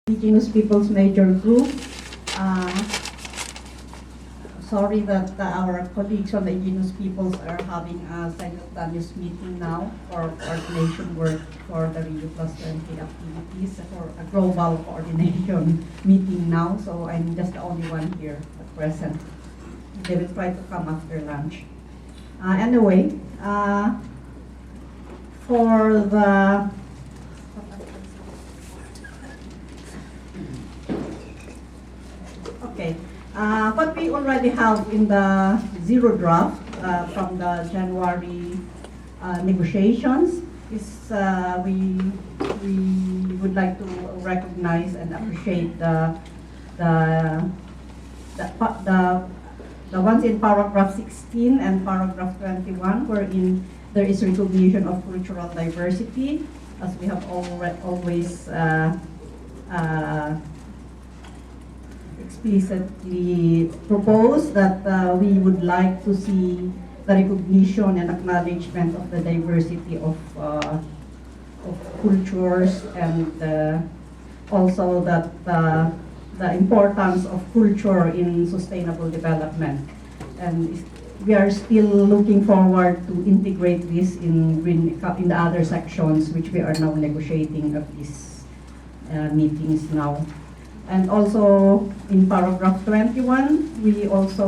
Indigenous Peoples Major Group. Sorry that our colleagues from the Indigenous Peoples are having a simultaneous meeting now for coordination work for the Rio+20 activities, for a global coordination meeting now. So I'm just the only one here at present. They will try to come after lunch. Anyway, for the what we already have in the zero draft from the January negotiations is we would like to recognize and appreciate the ones in paragraph 16 and paragraph 21, wherein there is recognition of cultural diversity, as we have always explicitly proposed that we would like to see the recognition and acknowledgement of the diversity of cultures, and also that the importance of culture in sustainable development. And we are still looking forward to integrate this in the other sections, which we are now negotiating at these meetings now. And also in paragraph 21, we also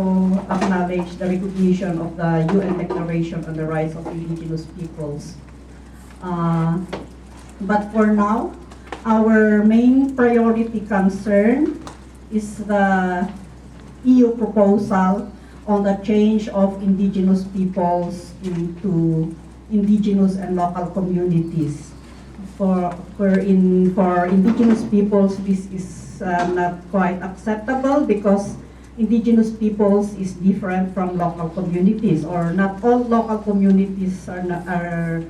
acknowledge the recognition of the UN Declaration on the Rights of Indigenous Peoples. But for now, our main priority concern is the EU proposal on the change of indigenous peoples into indigenous and local communities. For indigenous peoples, this is not quite acceptable because indigenous peoples is different from local communities, or not all local communities are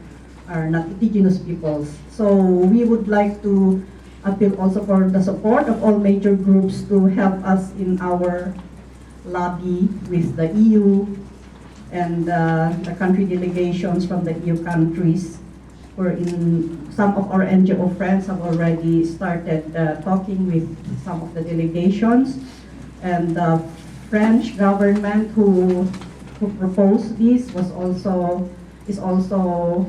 not indigenous peoples. So we would like to appeal also for the support of all major groups to help us in our lobby with the EU and the country delegations from the EU countries, wherein some of our NGO friends have already started talking with some of the delegations, and the French government who proposed this is also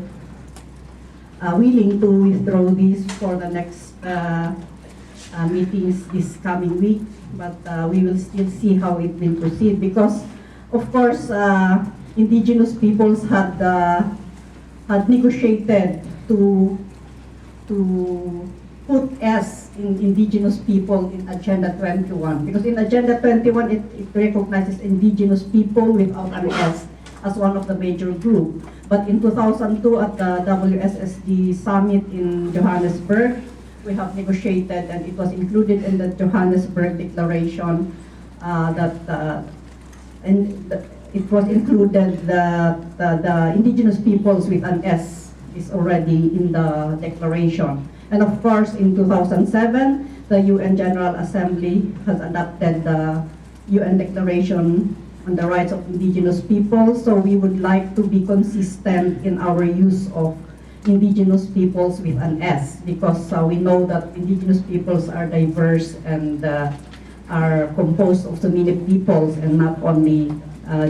willing to withdraw this for the next meetings this coming week, but we will still see how it will proceed, because of course indigenous peoples had negotiated to put S in indigenous people in Agenda 21, because in Agenda 21 it recognizes indigenous people without an S as one of the major group. But in 2002 at the WSSD summit in Johannesburg, we have negotiated, and it was included in the Johannesburg Declaration it was included the indigenous peoples with an S is already in the declaration. And of course, in 2007, the UN General Assembly has adopted the UN Declaration on the Rights of Indigenous Peoples. So we would like to be consistent in our use of indigenous peoples with an S, because we know that indigenous peoples are diverse and are composed of so many peoples and not only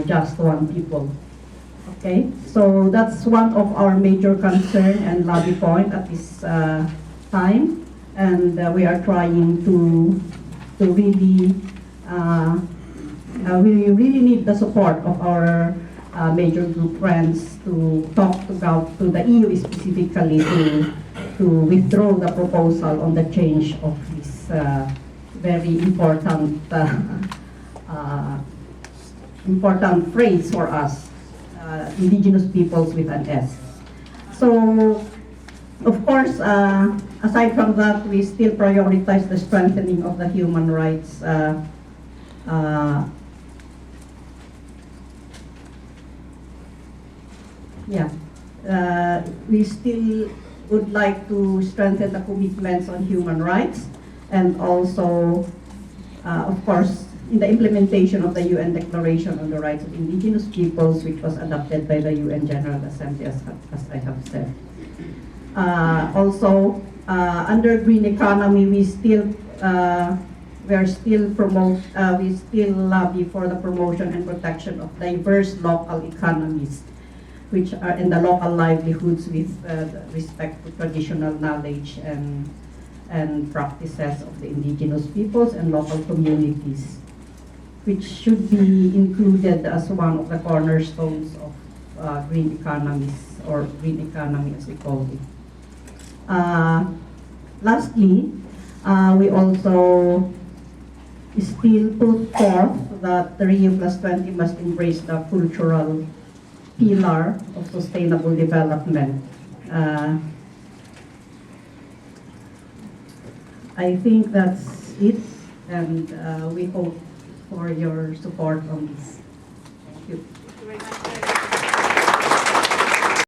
just one people. Okay, so that's one of our major concern and lobby point at this time, and we are trying to really we really need the support of our major group friends to talk to the EU specifically to withdraw the proposal on the change of this very important important phrase for us, indigenous peoples with an S. So, of course, aside from that, we still prioritize the strengthening of the human rights we still would like to strengthen the commitments on human rights, and also, of course, in the implementation of the UN Declaration on the Rights of Indigenous Peoples, which was adopted by the UN General Assembly, as I have said. Also, under green economy, we still lobby for the promotion and protection of diverse local economies, which are in the local livelihoods with respect to traditional knowledge and practices of the indigenous peoples and local communities, which should be included as one of the cornerstones of green economies, or green economy as we call it. Lastly, we also still put forth that the Rio+20 must embrace the cultural pillar of sustainable development. I think that's it, and we hope for your support on this. Thank you.